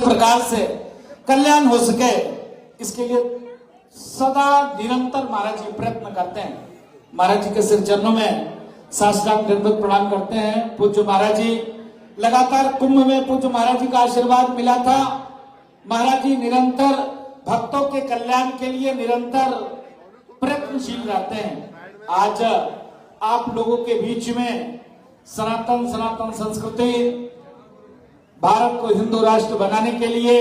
प्रकार से कल्याण हो सके, इसके लिए सदा निरंतर महाराज जी प्रयत्न करते हैं। महाराज जी के सिर चरणों में साष्टांग दंडवत प्रणाम करते हैं। पूज्य महाराज जी लगातार कुंभ में पूज्य महाराज जी का आशीर्वाद मिला था। महाराज जी निरंतर भक्तों के कल्याण के लिए निरंतर प्रयत्नशील रहते हैं। आज आप लोगों के बीच में सनातन संस्कृति, भारत को हिंदू राष्ट्र बनाने के लिए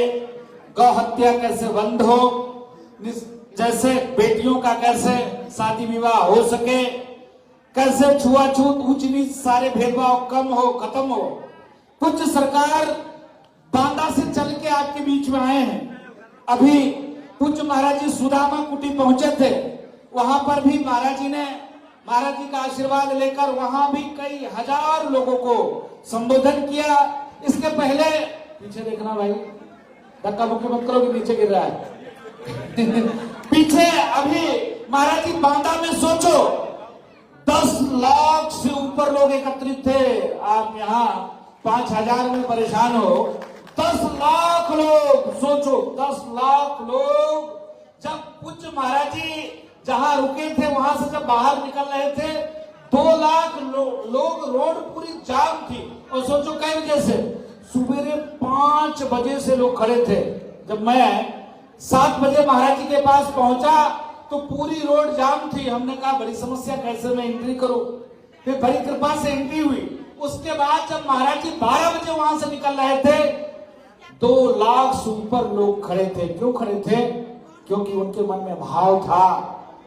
गौ हत्या कैसे बंद हो, जैसे बेटियों का कैसे शादी विवाह हो सके, कैसे छुआछूत ऊंच नीच सारे भेदभाव कम हो, खत्म हो, कुछ सरकार बांदा से चल के आपके बीच में आए हैं। अभी पूज्य महाराज जी सुदामा कुटी पहुंचे थे, वहां पर भी महाराज जी ने महाराज जी का आशीर्वाद लेकर वहां भी कई हजार लोगों को संबोधन किया। इसके पहले पीछे देखना भाई, धक्का मुक्की मत करो कि नीचे गिर रहा है। पीछे अभी महाराज जी बांदा में सोचो 10 लाख से ऊपर लोग एकत्रित थे। आप यहाँ 5000 में परेशान हो, 10 लाख लोग सोचो, 10 लाख लोग जब पूज्य महाराज जी जहां रुके थे वहां से जब बाहर निकल रहे थे, 2 लाख लोग, रोड पूरी जाम थी। और सोचो कई वजह से, सुबह 5 बजे से लोग खड़े थे। जब मैं 7 बजे महाराज जी के पास पहुंचा तो पूरी रोड जाम थी। हमने कहा बड़ी समस्या, कैसे मैं एंट्री करूं। फिर बड़ी कृपा से एंट्री हुई। उसके बाद जब महाराज जी 12 बजे वहां से निकल रहे थे, 2 लाख से ऊपर लोग खड़े थे। क्यों खड़े थे? क्योंकि उनके मन में भाव था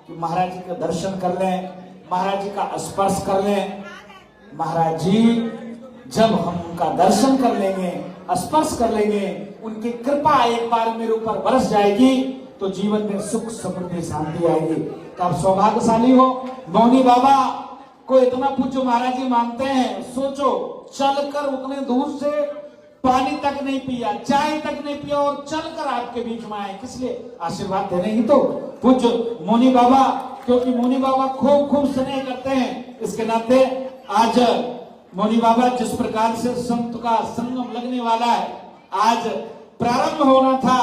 कि महाराज जी का दर्शन कर लें, महाराज जी का स्पर्श कर लें। महाराज जी जब हम उनका दर्शन कर लेंगे, स्पर्श कर लेंगे, उनकी कृपा एक बार मेरे ऊपर बरस जाएगी तो जीवन में सुख समृद्धि शांति आएगी। तो आप सौभाग्यशाली हो। मौनी बाबा को इतना पूज्य महाराज जी मानते हैं। सोचो चलकर उतने दूर से पानी तक नहीं पिया, चाय तक नहीं पिया और चलकर आपके बीच में आए, किस लिए? आशीर्वाद देने ही तो। पूज्य मौनी बाबा, क्योंकि मौनी बाबा खूब स्नेह करते हैं, इसके नाते आज मौनी बाबा जिस प्रकार से संत का संगम लगने वाला है, आज प्रारंभ होना था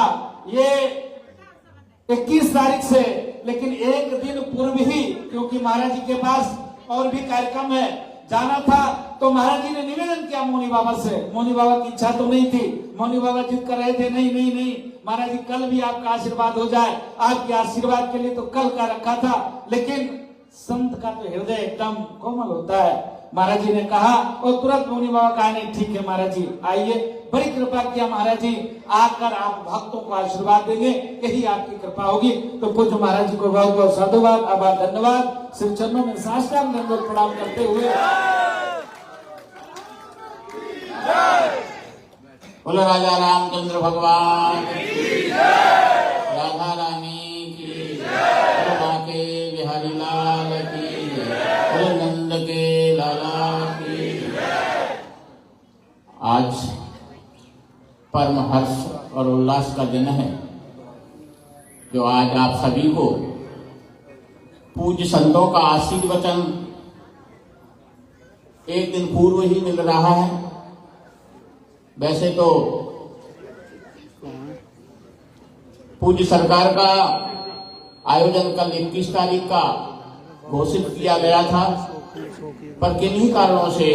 ये 21 तारीख से, लेकिन एक दिन पूर्व ही, क्योंकि महाराज जी के पास और भी कार्यक्रम है, जाना था, तो महाराज जी ने निवेदन किया मौनी बाबा से। मौनी बाबा की इच्छा तो नहीं थी, मौनी बाबा जिद कर रहे थे, नहीं महाराज जी कल भी आपका आशीर्वाद हो जाए, आपके आशीर्वाद के लिए तो कल का रखा था। लेकिन संत का तो हृदय एकदम कोमल होता है। महाराज जी ने कहा और तुरंत मौनी बाबा कहा नहीं ठीक है महाराज जी आइए। बड़ी कृपा किया महाराज जी, आकर आप भक्तों को आशीर्वाद देंगे, यही आपकी कृपा होगी। तो पूज्य महाराज जी को बहुत बहुत साधुवाद, आभार, धन्यवाद। सिर चरणों में साष्टांग दंडवत प्रणाम करते हुए बोलो राजा रामचंद्र भगवान की जय, राधा रानी की जय, बोलो बांके बिहारी लाल की जय, बोलो नंद के लाला की जय। आज परम हर्ष और उल्लास का दिन है, जो आज आप सभी को पूज्य संतों का आशीर्वचन एक दिन पूर्व ही मिल रहा है। वैसे तो पूज्य सरकार का आयोजन कल 21 तारीख का घोषित किया गया था, पर किन्हीं कारणों से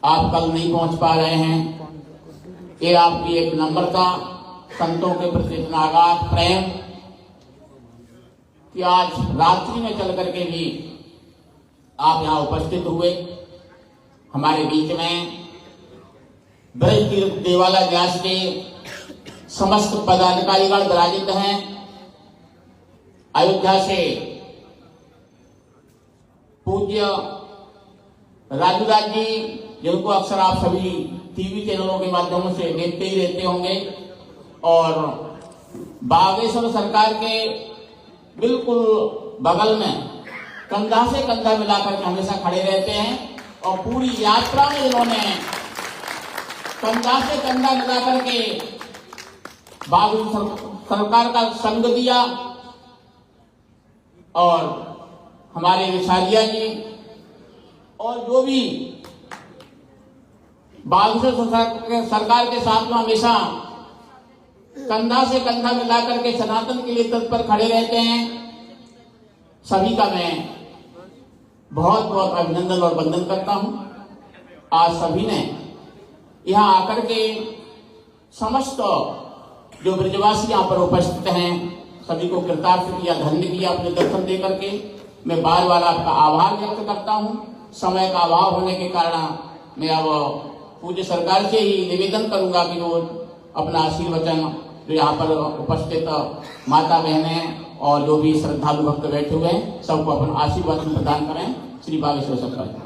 आप कल नहीं पहुंच पा रहे हैं। ये आपकी एक नम्रता, संतों के प्रति इतना अगाध प्रेम कि आज रात्रि में चल करके भी आप यहाँ उपस्थित हुए। हमारे बीच में ब्रज तीर्थ देवाला न्यास के समस्त पदाधिकारीगण विराजित हैं। अयोध्या से पूज्य राजूदास जी, जिनको अक्सर आप सभी टीवी चैनलों के माध्यमों से देखते ही रहते होंगे, और बागेश्वर सरकार के बिल्कुल बगल में कंधा से कंधा मिलाकर के हमेशा खड़े रहते हैं। और पूरी यात्रा में इन्होंने कंधा से कंधा मिलाकर के बागेश्वर सरकार का संग दिया। और हमारे विसारिया जी और जो भी बागेश्वर सरकार के साथ में हमेशा कंधा से कंधा मिलाकर के सनातन के लिए तत्पर खड़े रहते हैं। सभी का मैं बहुत बहुत अभिनंदन और वंदन करता हूं। आज सभी ने यहाँ आकर के समस्त जो ब्रजवासी यहाँ पर उपस्थित हैं सभी को कृतार्थ किया, धन्य किया अपने दर्शन दे करके। मैं बार बार आपका आभार व्यक्त करता हूँ। समय का अभाव होने के कारण मैं अब पूज्य सरकार से ही निवेदन करूंगा कि वो अपना आशीर्वचन जो यहाँ पर उपस्थित माता बहनें और जो भी श्रद्धालु भक्त बैठे हुए हैं सबको अपना आशीर्वाद प्रदान करें। श्री बागेश्वर सरकार।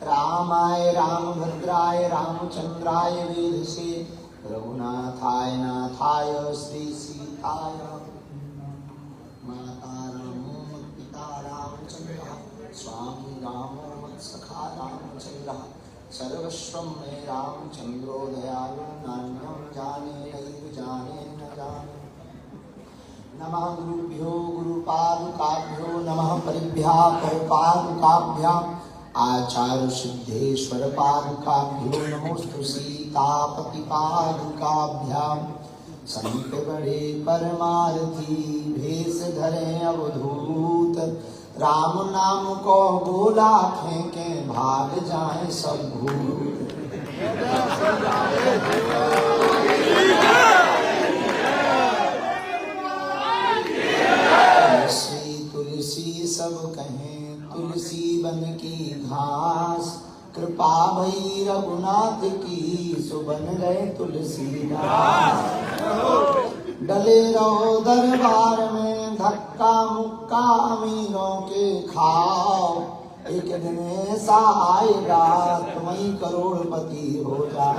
रामाय रामभद्राय रामचंद्राय वेधसे रघुनाथाय नाथाय श्री सीताय माता रामो पिता रामचंद्र स्वामी रामो मत्सखा रामचंद्र सर्वस्वं मे रामचंद्रो दयालु नान्यं जाने नैव जाने न जाने। नमः गुरुभ्यो गुरुपादुकाभ्यो नमः परिभ्या परपादुकाभ्याम् आचार्य सिद्धेश्वर पादुकाभ्यो नमोस्तु सीतापति पादुकाभ्याम्। संत बड़े परमार्थी भेष धरे अवधूत राम नाम को बोला फेंके भाग जाए सब भूत। तुलसी सब कहें तुलसी बन की घास कृपा भई रघुनाथ की सुबन गए तुलसीदास। डले रहो दरबार में धक्का मुक्का अमीरों के खाओ एक दिन ऐसा आएगा तुम ही करोड़पति हो जाओ।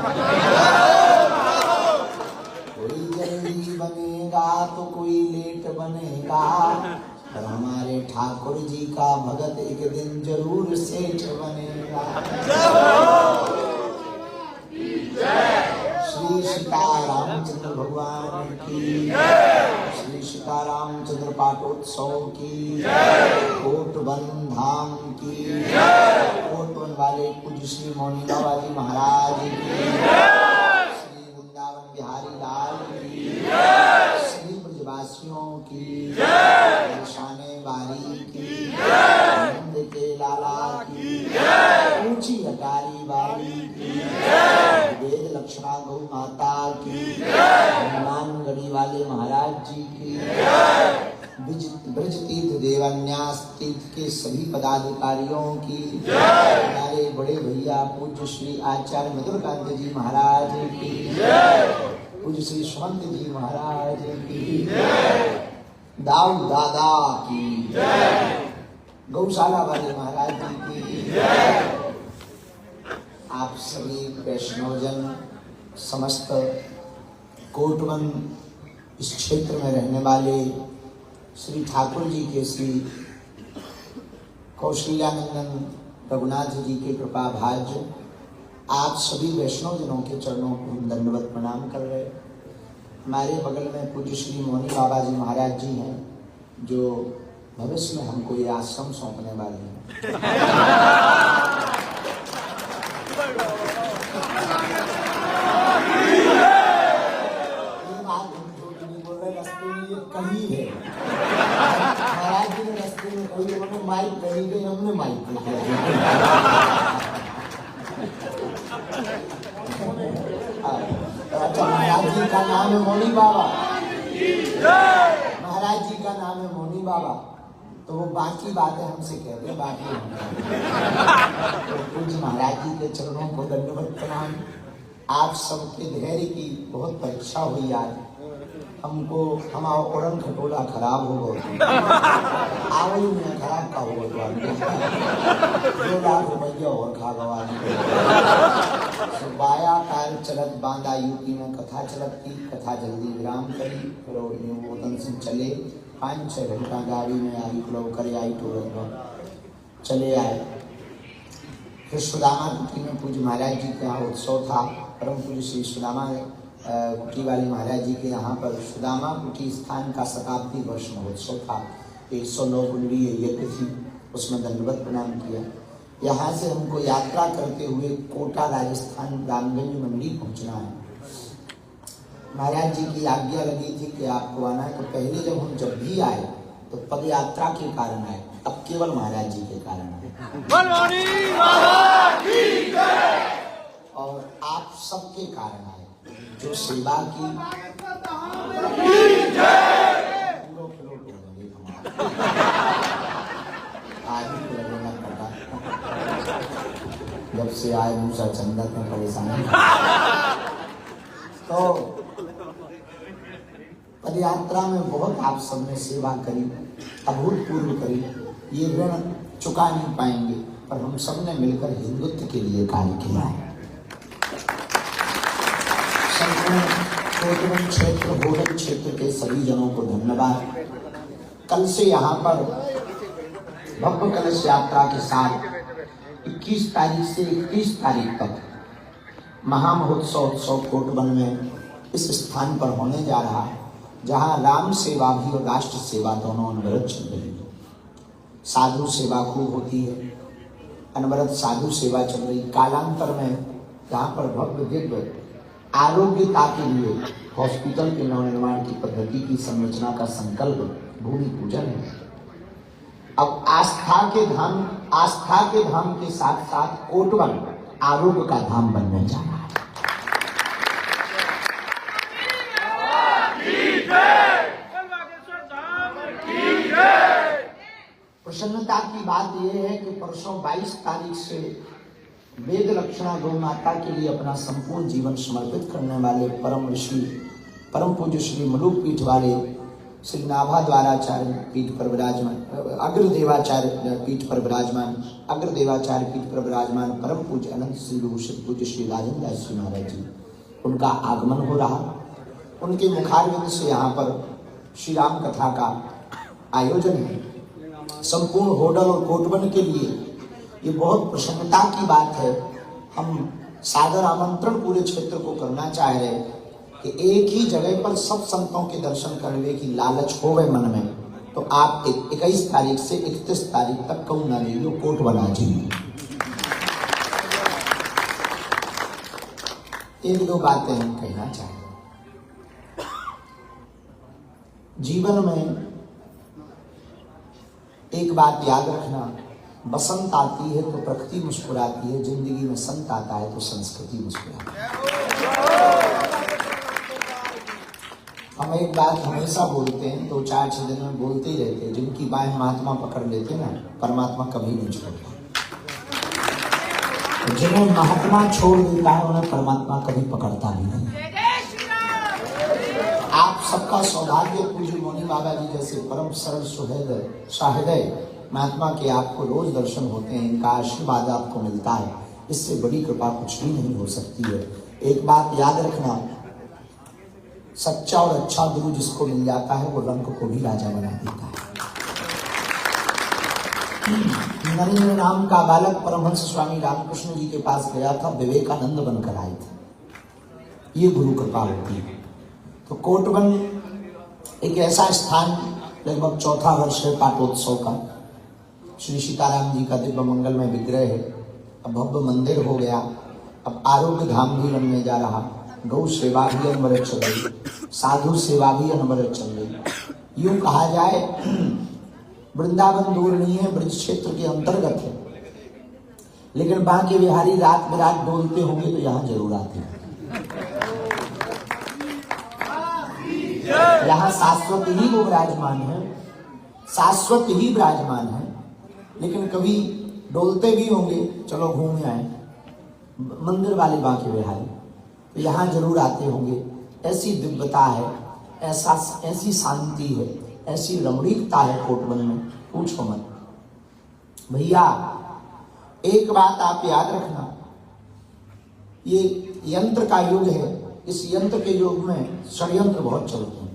कोई जल्दी बनेगा तो कोई लेट बनेगा पर हमारे ठाकुर जी का भगत एक दिन जरूर सेठ बनेगा। श्री सीतारामचंद्र भगवान की, श्री सीतारामचंद्र पाटोत्सव की, कोटवन धाम की, कोटवन वाले पूज्य श्री मौनी बाबा जी महाराज की, श्री वृंदावन बिहारी लाल की, श्री ब्रजवासियों की, शाने बारी की, नंद के लाला की, ऊंची अटारी बारी की, वेद लक्षणा गौ माता की, हनुमान गढ़ी वाले महाराज जी की, ब्रज तीर्थ देवन्यास तीर्थ के सभी पदाधिकारियों की, हमारे बड़े भैया पूज्य श्री आचार्य मधुरकांत जी महाराज की, पूज्य श्री सुमंत जी महाराज की, दाऊ दादा की, गौशाला वाले महाराज जी की, आप सभी वैष्णवजन समस्त कोटवन इस क्षेत्र में रहने वाले श्री ठाकुर जी के श्री कौशल्यानंदन रघुनाथ जी के कृपा भाज्य आप सभी वैष्णवजनों के चरणों को हम दंडवत प्रणाम कर रहे। हमारे बगल में पूज्य श्री मौनी बाबा जी महाराज जी हैं जो भविष्य में हमको ये आश्रम सौंपने वाले हैं। कहीं है महाराज जी ने रस्ते में कहीं उन्होंने माइक कहीं गई हमने माइक अच्छा महाराज जी का नाम है मौनी बाबा, महाराज जी का नाम है मौनी बाबा तो वो बाकी बातें हमसे कहते हैं बाकी तो पूज्य महाराज जी के चरणों को दंडवत प्रणाम। आप सबके धैर्य की बहुत परीक्षा हुई आज। हमको हमारा उड़न खटोला खराब हो गया आवली में खराब का हो गया 2 लाख रुपया और खा गवा बाया काल चलत बांधा यूपी में कथा चलत की कथा जल्दी विराम करी फिर वतन से चले 5-6 घंटा गाड़ी में आई क्लब करे आई टूरत चले आए। फिर सुदामा टूटी में पूज्य महाराज जी का उत्सव था। परम पूज्य श्री सुदामा कुटी वाली महाराज जी के यहाँ पर सुदामा कुटी स्थान का शताब्दी वर्ष महोत्सव था। 109 कुंडली यज्ञ थी, उसमें दंडवत प्रणाम किया। यहाँ से हमको यात्रा करते हुए कोटा राजस्थान रामगंज मंडी पहुँचना है। महाराज जी की आज्ञा लगी थी कि आपको आना है, तो पहले जब भी आए तो पद यात्रा के कारण आए, अब केवल महाराज जी के कारण आए और आप सबके कारण आए जो सेवा की। जब से आए मूसा चंदक में परेशानी, तो पदयात्रा में बहुत आप सबने सेवा करी, अभूतपूर्व करी। ये ऋण चुका नहीं पाएंगे, पर हम सब ने मिलकर हिंदुत्व के लिए कार्य किया है। संपूर्ण क्षेत्र होडल क्षेत्र के सभी जनों को धन्यवाद। कल से यहाँ पर भव्य कलश यात्रा के साथ 21 तारीख से 31 तारीख तक महामहोत्सव उत्सव कोटवन में इस स्थान पर होने जा रहा है, जहाँ राम सेवा भी और राष्ट्र सेवा दोनों अनवरत चल रही है। साधु सेवा खूब होती है, अनवरत साधु सेवा चल रही। कालांतर में यहाँ पर भव्य दिव्य आरोग्यता के लिए हॉस्पिटल के नवनिर्माण की पद्धति की संरचना का संकल्प भूमि पूजन है। अब आस्था के धाम के साथ साथ कोटवन आरोग्य का धाम बनने जा रहा है। प्रसन्नता की बात यह है कि परसों 22 तारीख से वेद लक्षणा गौ माता के लिए अपना संपूर्ण जीवन समर्पित करने वाले परम पूज्य श्री मलुक पीठ वाले श्री नाभा द्वाराचार्य पीठ पर विराजमान, अग्रदेवाचार्य पीठ पर विराजमान, अग्रदेवाचार्य पीठ पर विराजमान परम पूज्य अनंत श्री विभूषित पूज्य श्री राजेंद्र दास जी महाराज जी, उनका आगमन हो रहा। उनके मुखारविंद से यहाँ पर श्री राम कथा का आयोजन है। संपूर्ण होडल और कोटवन के लिए ये बहुत प्रसन्नता की बात है। हम सादर आमंत्रण पूरे क्षेत्र को करना चाह रहे हैं कि एक ही जगह पर सब संतों के दर्शन करने की लालच हो गए मन में, तो आप 21 तारीख से 31 तारीख तक कहूँ ना ले लो, कोटवन आ जाइए। एक दो बातें हम कहना चाहेंगे। जीवन में एक बात याद रखना, बसंत आती है तो प्रकृति मुस्कुराती है, जिंदगी में संत आता है तो संस्कृति मुस्कुराती है। हम एक बात हमेशा बोलते हैं, 2-4-6 दिन में बोलते ही रहते हैं, जिनकी बाहें महात्मा पकड़ लेते ना, परमात्मा कभी नहीं छोड़ता। जिन्हें महात्मा छोड़ देता है उन्हें परमात्मा कभी पकड़ता भी नहीं। आप सबका सौभाग्य पूज्य मौनी बाबा जी जैसे परम सरल सहृदय महात्मा के आपको रोज दर्शन होते हैं, इनका आशीर्वाद आपको मिलता है, इससे बड़ी कृपा कुछ भी नहीं हो सकती है। एक बात याद रखना, सच्चा और अच्छा गुरु जिसको मिल जाता है वो रंग को भी राजा बना देता है। नरेंद्र नाम का बालक परमहंस स्वामी रामकृष्ण जी के पास गया था, विवेकानंद बनकर आए थे। ये गुरु कृपा होती है। तो कोटवन एक ऐसा स्थान, लगभग 4था वर्ष है पाटोत्सव का। श्री सीताराम जी का दिव्य मंगलमय विग्रह है। अब भव्य मंदिर हो गया, अब आरोग्य धाम भी बनने जा रहा। गौ सेवा भी अनवरत चल रही, साधु सेवा भी अनवरत चल रही। यूं कहा जाए वृंदावन दूर नहीं है, ब्रज क्षेत्र के अंतर्गत है, लेकिन बांके बिहारी रात बिरात डोलते होंगे तो यहाँ जरूर आते हैं। यहाँ शाश्वत ही वो विराजमान है, शाश्वत ही विराजमान है, लेकिन कभी डोलते भी होंगे, चलो घूम आए मंदिर वाले बांके बिहारी, तो यहाँ जरूर आते होंगे। ऐसी दिव्यता है, ऐसी शांति है, ऐसी रमणीकता है कोटवन में, पूछो मत। भैया एक बात आप याद रखना, ये यंत्र का युग है। इस यंत्र के युग में षड्यंत्र बहुत चलते हैं।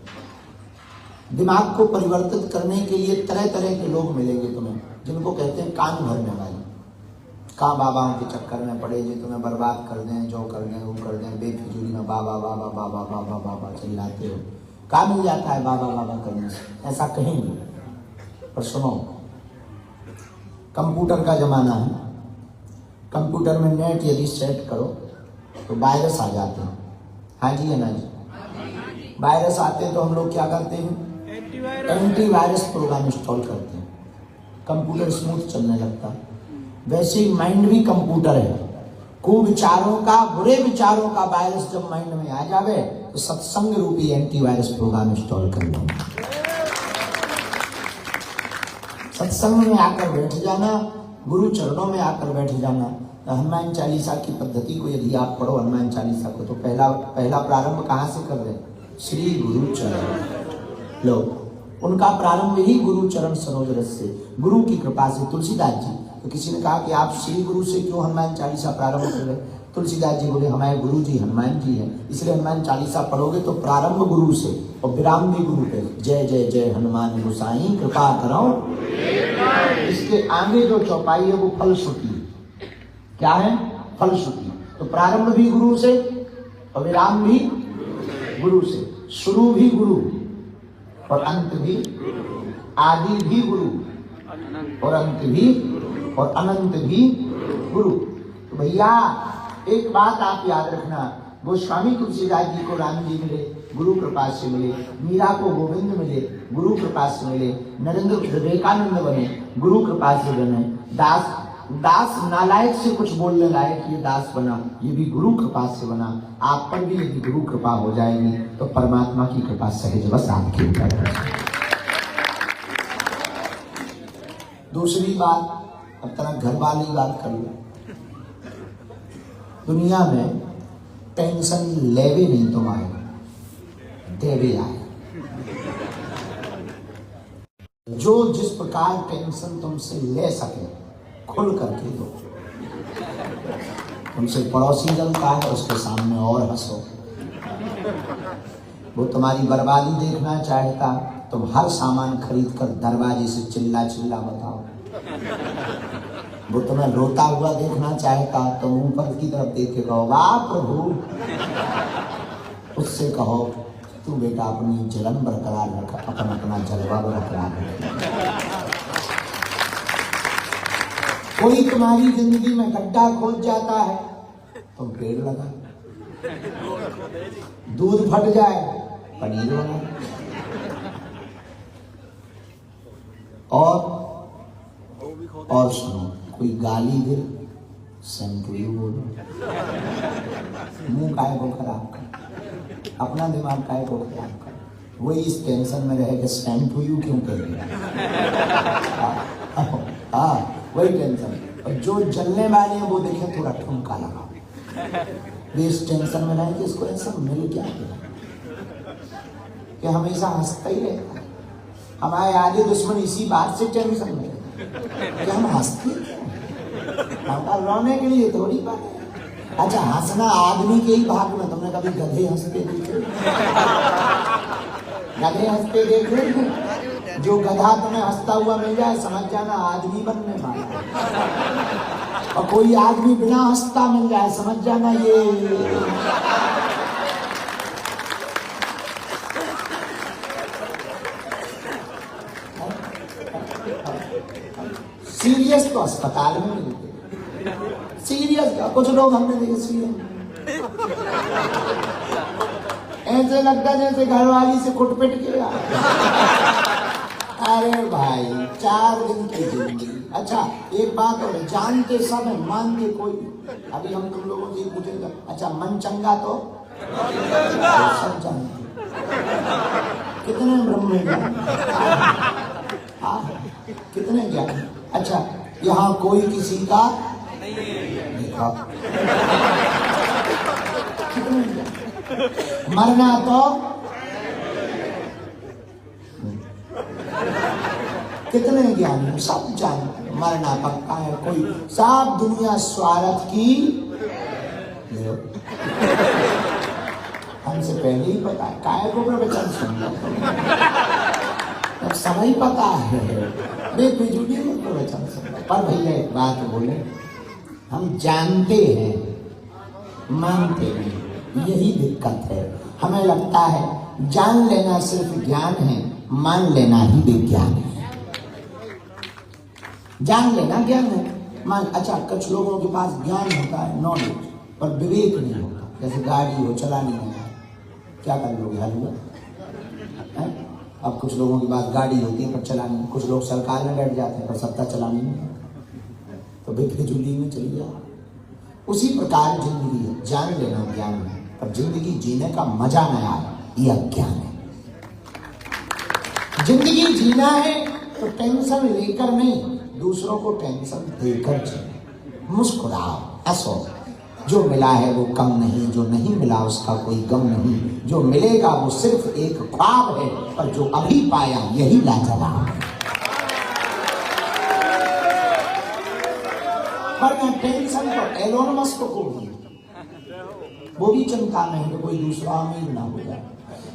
दिमाग को परिवर्तित करने के लिए तरह तरह के लोग मिलेंगे तुम्हें, जिनको कहते हैं कान भरने वाले। कहाँ बाबाओं के चक्कर में पड़े जो तुम्हें बर्बाद कर दें, जो कर दें वो कर दें, बेफिजूली में बाबा बाबा बाबा बाबा बाबा चिल्लाते हो। कहाँ मिल जाता है बाबा बाबा करने से? ऐसा कहीं नहीं। पर सुनो, कंप्यूटर का जमाना है, कंप्यूटर में नेट यदि सेट करो तो वायरस आ जाते हैं। हाँ जी है ना जी? वायरस आते हैं तो हम लोग क्या करते हैं? एंटीवायरस प्रोग्राम इंस्टॉल करते हैं, कंप्यूटर स्मूथ चलने लगता है। वैसे ही माइंड भी कंप्यूटर है। कुविचारों का, बुरे विचारों का वायरस जब माइंड में आ जावे तो सत्संग रूपी एंटीवायरस प्रोग्राम इंस्टॉल कर लो। सत्संग में आकर बैठ जाना, गुरु चरणों में आकर बैठ जाना। हनुमान चालीसा की पद्धति को यदि आप पढ़ो, हनुमान चालीसा को, तो पहला प्रारंभ कहाँ से कर रहे? श्री गुरु चरण। लो, उनका प्रारंभ ही गुरु चरण सरोज रस से, गुरु की कृपा से। तुलसीदास जी, तो किसी ने कहा कि आप श्री गुरु से क्यों हनुमान चालीसा प्रारंभ कर रहे? तुलसीदास जी बोले हमारे गुरु जी हनुमान जी हैं, इसलिए हनुमान चालीसा पढ़ोगे तो प्रारंभ गुरु से और विराम भी गुरु पे। जय जय जय हनुमान गोसाई कृपा करो। इसके आगे जो चौपाई है वो फलश्रुति। क्या है? फलश्रुति। तो प्रारंभ भी गुरु से और विराम भी गुरु से, शुरू भी गुरु और अंत भी, आदि भी गुरु और अंत भी और अनंत भी गुरु। तो भैया एक बात आप याद रखना, गोस्वामी तुलसीदास जी को राम जी मिले, गुरु कृपा से मिले। मीरा को गोविंद मिले, गुरु कृपा से मिले। नरेंद्र विवेकानंद बने, गुरु कृपा से बने। दास नालायक से कुछ बोलने लायक ये दास बना, ये भी गुरु कृपा से बना। आप पर भी यदि गुरु कृपा हो जाएगी तो परमात्मा की कृपा सहजवश आपके ऊपर है। दूसरी बात, अब तरह घर वाली बात कर लो। दुनिया में टेंशन लेवे नहीं तुम्हारे, देवे आए। जो जिस प्रकार टेंशन तुमसे ले सके खुल करके दो। तुमसे पड़ोसी जलता है उसके सामने और हंसो। वो तुम्हारी बर्बादी देखना चाहता, तुम हर सामान खरीद कर दरवाजे से चिल्ला चिल्ला बताओ। वो तुम्हें रोता हुआ देखना चाहता, तुम ऊपर की तरफ देख के कहो वाह प्रभु। उससे कहो तू बेटा अपनी जलन बरकरार रख, अपना जलवा बरकरार रख। कोई तुम्हारी जिंदगी में गड्ढा खोद जाता है, तुम पेड़ लगा। दूध फट जाए, पनीर बना। और सुनो, कोई गाली दे, सेंटुरी बोलो। मुंह काय को खराब कर, अपना दिमाग काय को खराब कर। वही इस टेंशन में रहे कि सेंट टू यू क्यों कर दिया। वही टेंशन। और जो जलने वाले हैं वो देखे थोड़ा ठुमका लगाओ। वे इस टेंशन में रहे कि इसको ऐसा मिल क्या गया कि हमेशा हंसता ही रहता है। हमारे आगे दुश्मन इसी बात से टेंशन में कि हम हंसते हमारा रोने के लिए थोड़ी बात है। अच्छा, हंसना आदमी के ही भाग में। तुमने कभी गधे हंसते देखे? गधे हंसते देखे? जो गधा तुम्हें हंसता हुआ मिल जाए समझ जाना आदमी बनने वाला। और कोई आदमी बिना हंसता मिल जाए समझ जाना ये सीरियस तो अस्पताल में मिलते। सीरियस कुछ लोग हमने देखे सीरियस ऐसे लगता जैसे घरवाली से कुटपिट किया। अरे भाई 4 दिन की जिंदगी। अच्छा एक बात और, जानते सब है मानते कोई। अभी हम तुम लोगों से पूछेगा, अच्छा मन चंगा तो सब जानते। कितने ब्रह्म कितने ज्ञान। अच्छा यहाँ कोई किसी का देखा। कितने ज्ञान। मरना तो कितने ज्ञानी सब जानते, मरना पक्का है। कोई सब दुनिया स्वार्थ की हमसे पहले ही पता है। काय को प्रवचन सुनना समय पता है, बेफिजूली में प्रवचन सुनना। पर भैया एक बात बोले, हम जानते हैं, मानते नहीं, यही दिक्कत है। हमें लगता है जान लेना सिर्फ ज्ञान है, मान लेना ही विज्ञान है। जान लेना ज्ञान है, मान। अच्छा, कुछ लोगों के पास ज्ञान होता है, नॉलेज, पर विवेक नहीं होता। जैसे गाड़ी हो, चलानी नहीं है, क्या कर लोगे, हल हुआ। अब कुछ लोगों के पास गाड़ी होती है पर चलानी, कुछ लोग सरकार में बैठ जाते हैं पर सत्ता चलानी नहीं, तो बेफिजूली में चली जाओ। उसी प्रकार जिंदगी है, जान लेना ज्ञान है, पर जिंदगी जीने का मजा न आए, यह अज्ञान है। जिंदगी जीना है तो टेंशन लेकर नहीं, दूसरों को टेंशन देकर जिए। मुस्कुराओ, हंसो। जो मिला है वो कम नहीं, जो नहीं मिला उसका कोई गम नहीं। जो मिलेगा वो सिर्फ एक ख्वाब है, पर जो अभी पाया यही लाजवाब है। वरना टेंशन तो एलोन मस्क को भी, वो भी चिंता में है कि कोई दूसरा अमीर ना हो जाए।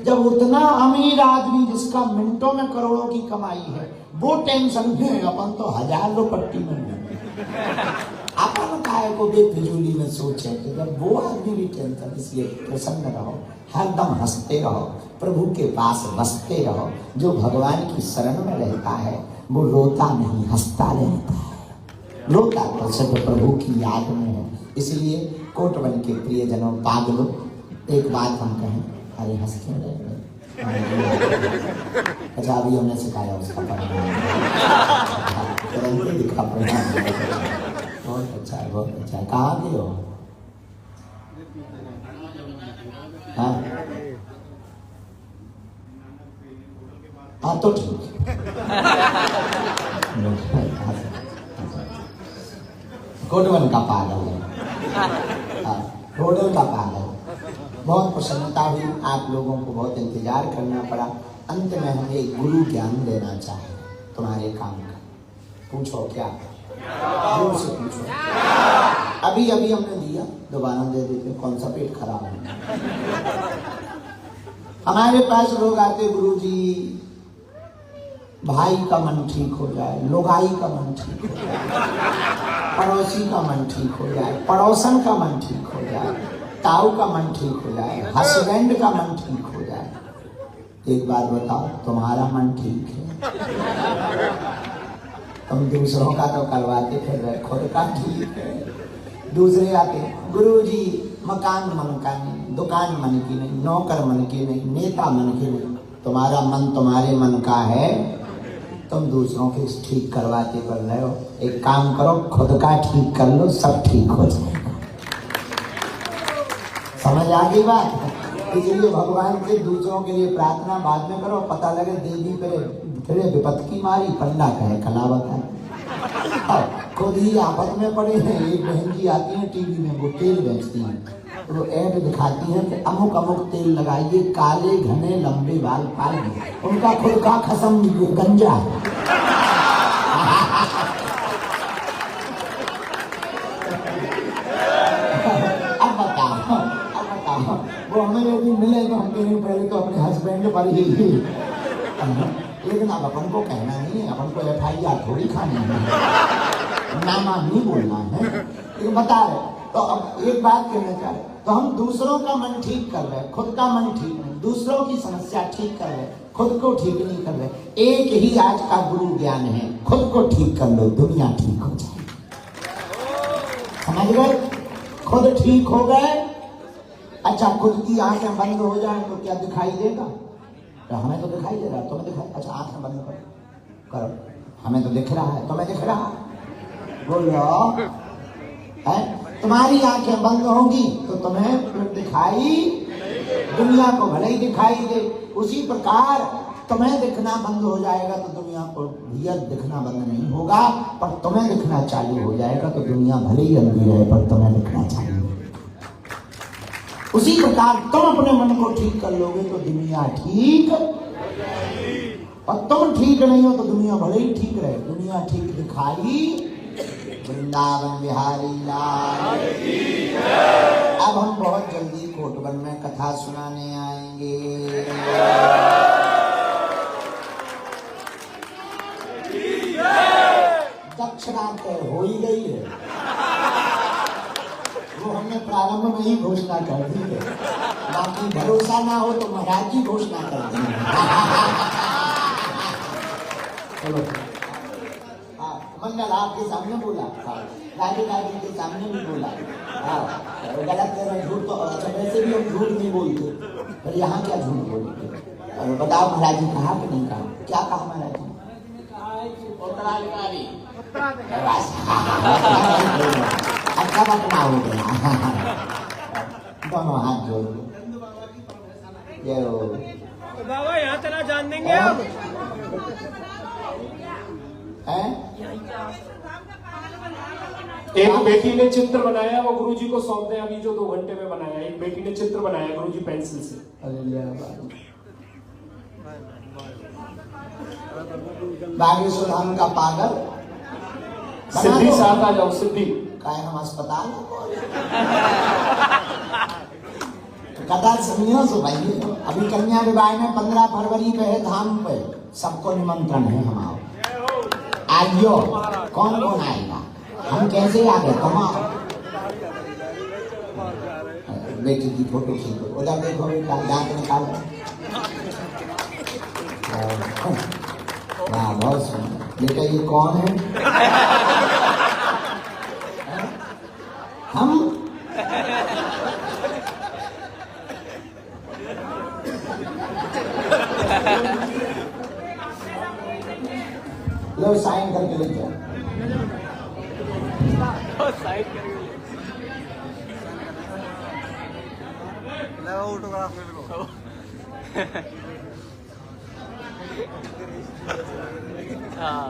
जब उतना अमीर आदमी जिसका मिनटों में करोड़ों की कमाई है, वो टेंशन में, अपन तो हजारों पट्टी में है। अपन काय को बेफिजूली में सोचे कि जब वो आदमी भी टेंशन। इसलिए प्रसन्न रहो, हरदम हंसते रहो, प्रभु के पास बसते रहो। जो भगवान की शरण में रहता है वो रोता नहीं, हंसता रहता है। रोता तो सिर्फ प्रभु की याद में है। इसलिए कोटवन के प्रियजनों, पागलों, एक बात हम कहें, अरे हंस क्यों रहे? अच्छा, अभी हमने सिखाया उसका परिणाम, तुरंत दिखा परिणाम। बहुत अच्छा है, बहुत अच्छा है। कहाँ के हो? हाँ तो ठीक है। कोटवन का पागल है, होटल का पागल। बहुत प्रसन्नता हुई, आप लोगों को बहुत इंतजार करना पड़ा। अंत में हम एक गुरु ज्ञान देना चाहे तुम्हारे काम का। पूछो क्या? जोर से पूछो। अभी अभी हमने दिया, दोबारा दे देते, कौन सा पेट खराब है। हमारे पास लोग आते, गुरु जी भाई का मन ठीक हो जाए, लोगाई का मन ठीक हो जाए, पड़ोसी का मन ठीक हो जाए, पड़ोसन का मन ठीक हो जाए, ताऊ का मन ठीक हो जाए, हस्बैंड का मन ठीक हो जाए। एक बात बताओ, तुम्हारा मन ठीक है? तुम दूसरों का तो करवाते फिर रहे, खुद का ठीक है। दूसरे आते, गुरुजी मकान मन का नहीं, दुकान मन की नहीं, नौकर मन की नहीं, नेता मन की नहीं। तुम्हारा मन तुम्हारे मन का है, तुम दूसरों के ठीक करवाते कर रहे हो। एक काम करो, खुद का ठीक कर लो, सब ठीक हो जाएगा। समझ आ गई बात? इसलिए भगवान से दूसरों के लिए प्रार्थना बाद में करो। पता लगे देवी फिर विपत की मारी, पन्ना कहे कलावत है। खुद ही आपस में पड़े हैं। एक बहन जी आती है टीवी में, वो तेल बेचती हैं, तो ऐड दिखाती है कि अमुक अमुक तेल लगाइए, काले घने लंबे बाल पाएंगे। उनका खुद का खसम गंजा है। अब बताओ, वो हमें यदि मिले तो हम कहेंगे पहले तो अपने हस्बैंड पर ही। लेकिन अब अपन को कहना नहीं है, अपन को FIR थोड़ी खानी है, नामा नहीं बोलना है। लेकिन बता रहे, तो अब एक बात कहना चाह रहे, तो हम दूसरों का मन ठीक कर रहे, खुद का मन ठीक नहीं। दूसरों की समस्या ठीक कर रहे, खुद को ठीक नहीं कर रहे। एक ही आज का गुरु ज्ञान है, खुद को ठीक कर लो, दुनिया ठीक हो जाएगी। समझ गए? खुद ठीक हो गए। अच्छा, खुद की आंखें बंद हो जाए तो क्या दिखाई देगा? तो हमें तो दिखाई दे रहा है, तुम्हें दिखाई। अच्छा, आंखें बंद करो, हमें तो दिख रहा है, तुम्हें दिख रहा है। बोलो, है? तुम्हारी आंखें बंद होंगी तो तुम्हें फिर दिखाई, दुनिया को भले ही दिखाई दे। उसी प्रकार तुम्हें दिखना बंद हो जाएगा तो दुनिया को भी दिखना बंद नहीं होगा, पर तुम्हें दिखना चालू हो जाएगा तो दुनिया भले ही अंधी रहे पर तुम्हें दिखना चाहिए। उसी प्रकार तुम अपने मन को ठीक कर लोगे तो दुनिया ठीक, और तुम ठीक नहीं हो तो दुनिया भले ही ठीक रहे, दुनिया ठीक दिखाई। वृंदावन बिहारी लाल की जय। अब हम बहुत जल्दी कोटवन में कथा सुनाने आएंगे। दक्षिणा तय हो ही गई है। वो हमने प्रारंभ में ही घोषणा कर दी है, बाकी भरोसा ना हो तो महाराज जी घोषणा कर दी। चलो हाँ, मंगल आपके सामने बोला, राधिका जी के सामने भी बोला। हाँ, गलत कर रहे झूठ तो अच्छा, वैसे भी हम झूठ नहीं बोलते, पर यहाँ क्या झूठ बोलते? बताओ महाराज जी कहा कि नहीं कहा? क्या कहा महाराज जी? उत्तराधिकारी अच्छा बतना हो गया। दोनों हाथ जोड़ दो। जय हो। बाबा यहाँ तना जान देंगे हम। हैं? एक बेटी ने चित्र बनाया, वो गुरुजी को सौंप दे, अभी जो 2 घंटे में बनाया। एक बेटी ने चित्र बनाया गुरुजी पेंसिल से। बागेश्वर धाम का पागल सिद्धि साथ आ जाओ, सिद्धि का हम अस्पताल कदा सुनियो सो भाई। अभी कन्या विवाह में 15 फरवरी पे है धाम पे, सबको निमंत्रण है। हम आओ, आइयो। कौन कौन आएगा? हम कैसे आ गए? कमाओ। बेटी की फोटो खींचो, उधर देखो बेटा, दांत निकालो। वाह, बहुत सुंदर। बेटा ये कौन है? हम लो साइन करके ले जाओ। हाँ